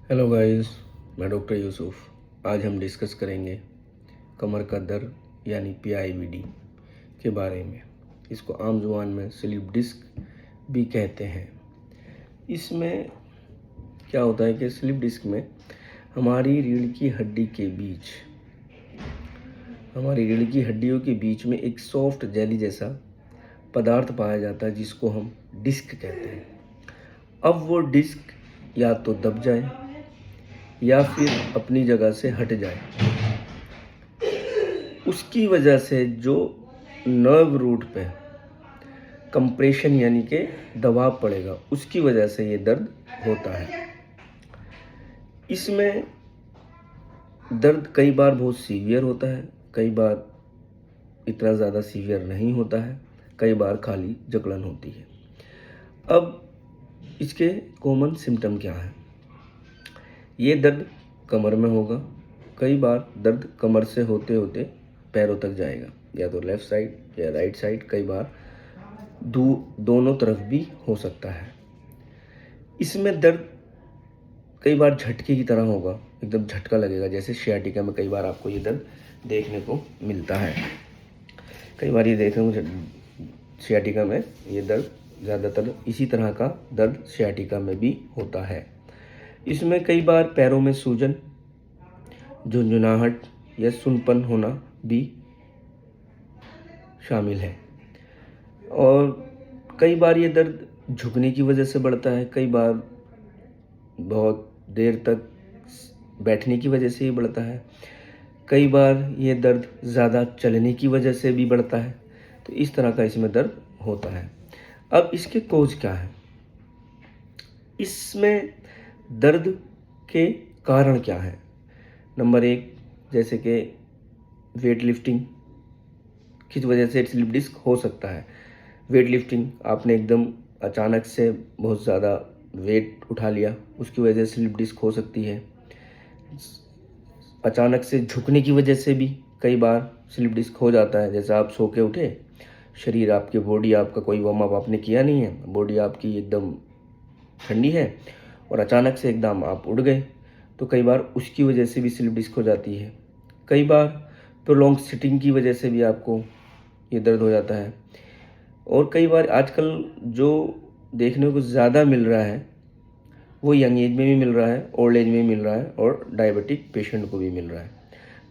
Hello guys, मैं doctor Yusuf. आज हम डिस्कस करेंगे कमर का दर्द यानी PIVD के बारे में। इसको आम जुबान में स्लिप डिस्क भी कहते हैं। इसमें क्या होता है कि स्लिप डिस्क में हमारी रीढ़ की हड्डियों के बीच में एक सॉफ्ट जेली जैसा पदार्थ पाया जाता है जिसको हम डिस्क कहते हैं। अब वो डिस्क या तो दब जाए या फिर अपनी जगह से हट जाए। उसकी वजह से जो नर्व रूट पे कंप्रेशन यानी कि दबाव पड़ेगा, उसकी वजह से ये दर्द होता है। इसमें दर्द कई बार बहुत सीवियर होता है, कई बार इतना ज़्यादा सीवियर नहीं होता है, कई बार खाली जकड़न होती है। अब इसके कॉमन सिम्टम क्या है? ये दर्द कमर में होगा। कई बार दर्द कमर से होते होते पैरों तक जाएगा, या तो लेफ़्ट साइड या राइट साइड, कई बार दोनों तरफ भी हो सकता है। इसमें दर्द कई बार झटके की तरह होगा, एकदम झटका लगेगा, जैसे सियाटिका में कई बार आपको ये दर्द देखने को मिलता है। कई बार ये देखने को सियाटिका में ये दर्द ज़्यादातर इसी तरह का दर्द सियाटिका में भी होता है। इसमें कई बार पैरों में सूजन, झुंझुनाहट या सुनपन होना भी शामिल है। और कई बार ये दर्द झुकने की वजह से बढ़ता है, कई बार बहुत देर तक बैठने की वजह से ही बढ़ता है, कई बार ये दर्द ज़्यादा चलने की वजह से भी बढ़ता है। तो इस तरह का इसमें दर्द होता है। अब इसके कोज क्या है? इसमें दर्द के कारण क्या है? नंबर 1, जैसे कि वेट लिफ्टिंग की वजह से स्लिप डिस्क हो सकता है। वेट लिफ्टिंग, आपने एकदम अचानक से बहुत ज़्यादा वेट उठा लिया, उसकी वजह से स्लिप डिस्क हो सकती है। अचानक से झुकने की वजह से भी कई बार स्लिप डिस्क हो जाता है। जैसे आप सो के उठे, शरीर आपकी बॉडी आपका कोई वार्म अप आपने किया नहीं है, बॉडी आपकी एकदम ठंडी है और अचानक से एकदम आप उठ गए, तो कई बार उसकी वजह से भी स्लिप डिस्क हो जाती है। कई बार प्रोलॉन्ग सिटिंग की वजह से भी आपको ये दर्द हो जाता है। और कई बार आजकल जो देखने को ज़्यादा मिल रहा है वो यंग एज में भी मिल रहा है, ओल्ड एज में भी मिल रहा है, और डायबिटिक पेशेंट को भी मिल रहा है।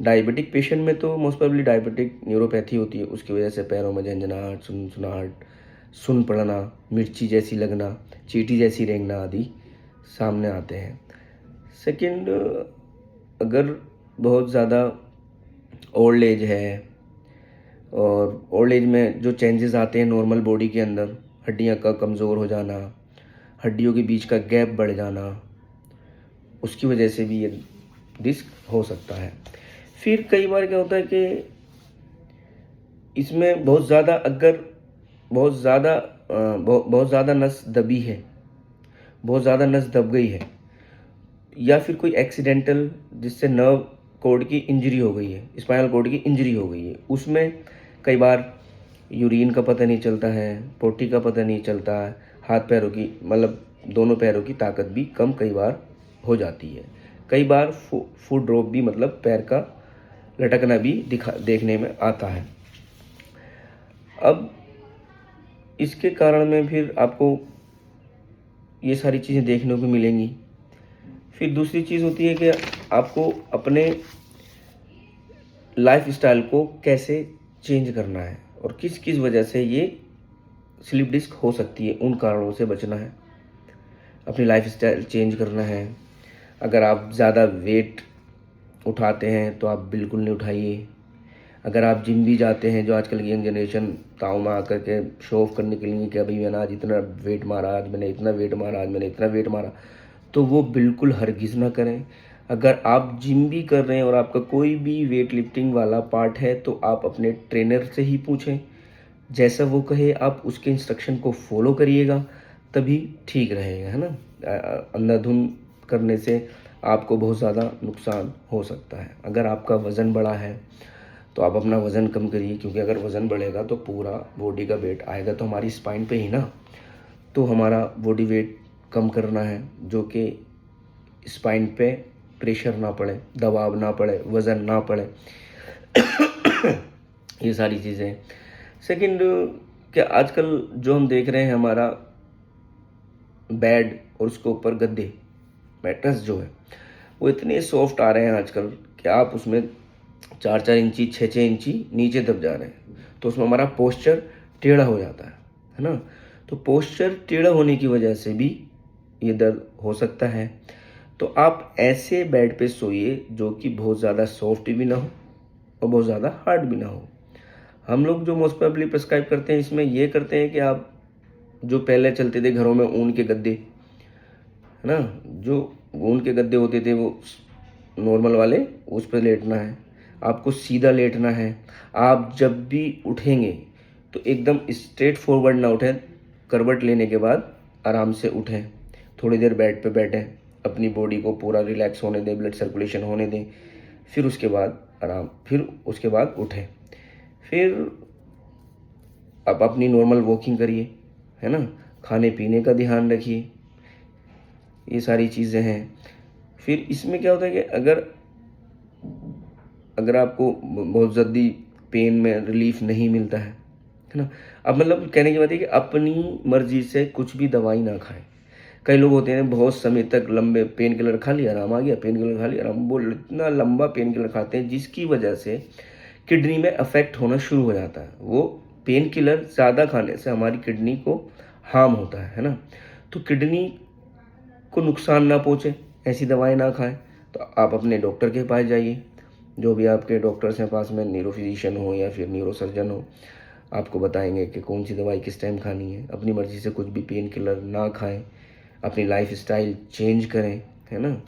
डायबिटिक पेशेंट में तो मोस्ट प्रोबेबली डायबिटिक न्यूरोपैथी होती है, उसकी वजह से पैरों में झंझनाहट, सुनसुनाहट, सुन पड़ना, मिर्ची जैसी लगना, चींटी जैसी रेंगना आदि सामने आते हैं। सेकंड, अगर बहुत ज़्यादा ओल्ड एज है और ओल्ड एज में जो चेंजेस आते हैं नॉर्मल बॉडी के अंदर, हड्डियां का कमज़ोर हो जाना, हड्डियों के बीच का गैप बढ़ जाना, उसकी वजह से भी ये डिस्क हो सकता है। फिर कई बार क्या होता है कि इसमें बहुत ज़्यादा नस दबी है, बहुत ज़्यादा नस दब गई है, या फिर कोई एक्सीडेंटल जिससे नर्व कोड की इंजरी हो गई है, स्पाइनल कोड की इंजरी हो गई है, उसमें कई बार यूरिन का पता नहीं चलता है, पोटी का पता नहीं चलता है, हाथ पैरों की मतलब दोनों पैरों की ताकत भी कम कई बार हो जाती है। कई बार फुट ड्रॉप भी, मतलब पैर का लटकना भी देखने में आता है। अब इसके कारण में फिर आपको ये सारी चीज़ें देखने को मिलेंगी। फिर दूसरी चीज़ होती है कि आपको अपने लाइफ स्टाइल को कैसे चेंज करना है और किस किस वजह से ये स्लिप डिस्क हो सकती है, उन कारणों से बचना है, अपनी लाइफ स्टाइल चेंज करना है। अगर आप ज़्यादा वेट उठाते हैं तो आप बिल्कुल नहीं उठाइए। अगर आप जिम भी जाते हैं, जो आजकल की यंग जनरेशन ताव में आकर के शो ऑफ करने के लिए कि अभी मैंने आज इतना वेट मारा, आज मैंने इतना वेट मारा, आज मैंने इतना वेट मारा, तो वो बिल्कुल हरगिज़ ना करें। अगर आप जिम भी कर रहे हैं और आपका कोई भी वेट लिफ्टिंग वाला पार्ट है तो आप अपने ट्रेनर से ही पूछें, जैसा वो कहे आप उसके इंस्ट्रक्शन को फॉलो करिएगा, तभी ठीक रहेगा, है ना। अंधाधुंध करने से आपको बहुत ज़्यादा नुकसान हो सकता है। अगर आपका वज़न बड़ा है तो आप अपना वज़न कम करिए, क्योंकि अगर वज़न बढ़ेगा तो पूरा बॉडी का वेट आएगा तो हमारी स्पाइन पे ही ना। तो हमारा बॉडी वेट कम करना है, जो कि स्पाइन पे प्रेशर ना पड़े, दबाव ना पड़े, वज़न ना पड़े। ये सारी चीज़ें। सेकंड, कि आजकल जो हम देख रहे हैं हमारा बेड और उसके ऊपर गद्दे, मैट्रेस जो है वो इतने सॉफ्ट आ रहे हैं आजकल कि आप उसमें 4-4 इंची 6-6 इंची नीचे दब जा रहे हैं, तो उसमें हमारा पोस्चर टेढ़ा हो जाता है ना। तो पोस्चर टेढ़ा होने की वजह से भी ये दर्द हो सकता है। तो आप ऐसे बेड पे सोइए जो कि बहुत ज़्यादा सॉफ्ट भी ना हो और बहुत ज़्यादा हार्ड भी ना हो। हम लोग जो मोस्ट प्रोबेबली प्रिस्क्राइब करते हैं इसमें ये करते हैं कि आप जो पहले चलते थे घरों में ऊन के गद्दे, है ना, जो ऊन के गद्दे होते थे वो नॉर्मल वाले, उस पर लेटना है, आपको सीधा लेटना है। आप जब भी उठेंगे तो एकदम स्ट्रेट फॉरवर्ड ना उठें, करवट लेने के बाद आराम से उठें, थोड़ी देर बेड पे बैठें, अपनी बॉडी को पूरा रिलैक्स होने दें, ब्लड सर्कुलेशन होने दें, फिर उसके बाद फिर उसके बाद उठें। फिर आप अपनी नॉर्मल वॉकिंग करिए, है ना, खाने पीने का ध्यान रखिए, ये सारी चीज़ें हैं। फिर इसमें क्या होता है कि अगर आपको बहुत जल्दी पेन में रिलीफ नहीं मिलता है ना, अब मतलब कहने की बात है कि अपनी मर्जी से कुछ भी दवाई ना खाएं। कई लोग होते हैं बहुत समय तक लंबे पेन किलर खा लिया आराम आ गया, पेन किलर खा लिया आराम, वो इतना लंबा पेन किलर खाते हैं जिसकी वजह से किडनी में अफेक्ट होना शुरू हो जाता है। वो पेन किलर ज़्यादा खाने से हमारी किडनी को हार्म होता है ना। तो किडनी को नुकसान ना पहुँचे ऐसी दवाएं ना खाएं। तो आप अपने डॉक्टर के पास जाइए, जो भी आपके डॉक्टर्स हैं पास में, न्यूरो फिजिशियन हो या फिर न्यूरो सर्जन हो, आपको बताएंगे कि कौन सी दवाई किस टाइम खानी है। अपनी मर्ज़ी से कुछ भी पेन किलर ना खाएं, अपनी लाइफ स्टाइल चेंज करें, है ना,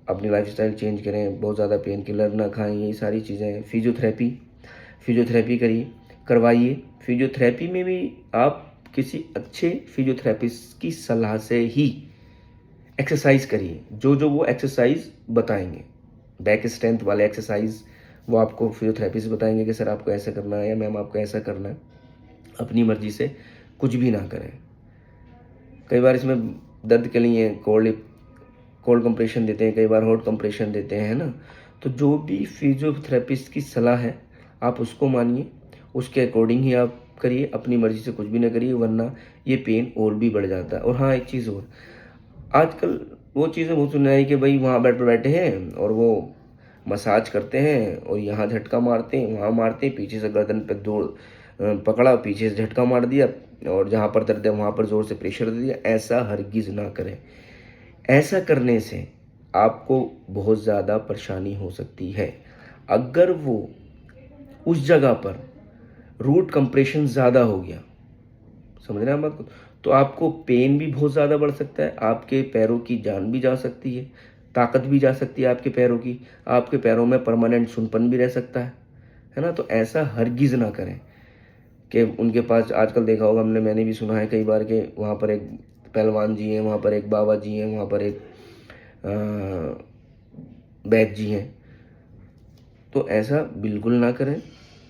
अपनी लाइफ स्टाइल चेंज करें, बहुत ज़्यादा पेन किलर ना खाएं, ये सारी चीज़ें। फिजियोथेरेपी करवाइए। फिजियोथेरेपी में भी आप किसी अच्छे फिजियोथेरेपिस्ट की सलाह से ही एक्सरसाइज करिए, जो वो एक्सरसाइज बताएंगे, बैक स्ट्रेंथ वाले एक्सरसाइज वो आपको फिजियोथेरेपिस्ट बताएंगे कि सर आपको ऐसा करना है या मैम आपको ऐसा करना है। अपनी मर्जी से कुछ भी ना करें। कई बार इसमें दर्द के लिए कोल्ड कंप्रेशन देते हैं, कई बार हॉट कंप्रेशन देते हैं, है ना। तो जो भी फिजियोथेरेपिस्ट की सलाह है आप उसको मानिए, उसके अकॉर्डिंग ही आप करिए, अपनी मर्जी से कुछ भी ना करिए, वरना ये पेन और भी बढ़ जाता है। और हाँ, एक चीज़ और, आजकल वो चीज़ें बहुत सुन रही कि भाई वहाँ बेड पर बैठे हैं और वो मसाज करते हैं और यहाँ झटका मारते हैं, वहाँ मारते हैं, पीछे से गर्दन पे पकड़ा, पीछे से झटका मार दिया और जहाँ पर दर्द है वहाँ पर ज़ोर से प्रेशर दे दिया। ऐसा हरगिज़ ना करें। ऐसा करने से आपको बहुत ज़्यादा परेशानी हो सकती है। अगर वो उस जगह पर रूट कंप्रेशन ज़्यादा हो गया, समझ रहे हैं आप बात को, तो आपको पेन भी बहुत ज़्यादा बढ़ सकता है, आपके पैरों की जान भी जा सकती है, ताकत भी जा सकती है आपके पैरों की, आपके पैरों में परमानेंट सुनपन भी रह सकता है ना। तो ऐसा हरगिज़ ना करें कि उनके पास, आजकल देखा होगा मैंने भी सुना है कई बार कि वहाँ पर एक पहलवान जी हैं, वहाँ पर एक बाबा जी हैं, वहाँ पर एक वैद्य जी हैं। तो ऐसा बिल्कुल ना करें।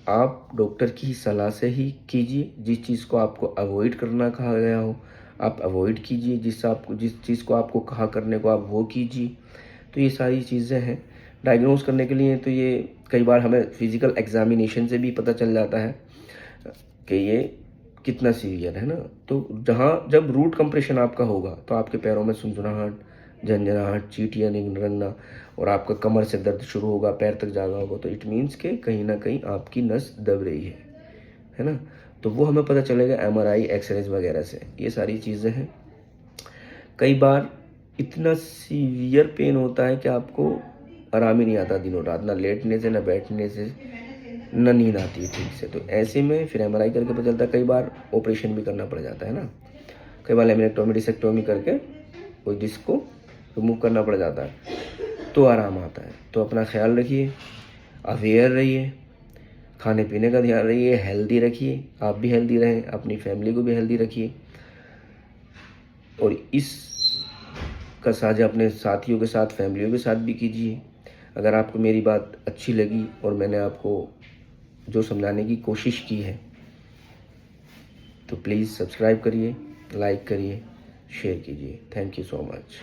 आप डॉक्टर की सलाह से ही कीजिए। जिस चीज़ को आपको अवॉइड करना कहा गया हो आप अवॉइड कीजिए, जिस चीज़ को आपको कहा करने को आप वो कीजिए। तो ये सारी चीज़ें हैं। डायग्नोज करने के लिए तो ये कई बार हमें फिज़िकल एग्जामिनेशन से भी पता चल जाता है कि ये कितना सीवियर है ना। तो जब रूट कंप्रेशन आपका होगा तो आपके पैरों में सुनसुनाहट, झंझनाहट, चींटियाँ रंगना और आपका कमर से दर्द शुरू होगा, पैर तक जागा होगा, तो इट मीन्स के कहीं ना कहीं आपकी नस दब रही है ना। तो वो हमें पता चलेगा MRI, एक्सरेज वगैरह से। ये सारी चीज़ें हैं। कई बार इतना सीवियर पेन होता है कि आपको आराम ही नहीं आता दिनों रात, ना लेटने से, ना बैठने से, ना नींद आती है ठीक से। तो ऐसे में फिर MRI करके पता चलता है, कई बार ऑपरेशन भी करना पड़ जाता है ना, कई बार लेमिनेक्टोमी, डिसेक्टोमी करके वो डिस्क को रिमूव करना पड़ जाता है, तो आराम आता है। तो अपना ख्याल रखिए, अवेयर रहिए, खाने पीने का ध्यान रखिए, हेल्दी रखिए, आप भी हेल्दी रहें, अपनी फैमिली को भी हेल्दी रखिए और इस का साझा अपने साथियों के साथ, फैमिलियों के साथ भी कीजिए। अगर आपको मेरी बात अच्छी लगी और मैंने आपको जो समझाने की कोशिश की है तो प्लीज़ सब्सक्राइब करिए, लाइक करिए, शेयर कीजिए। Thank you so much.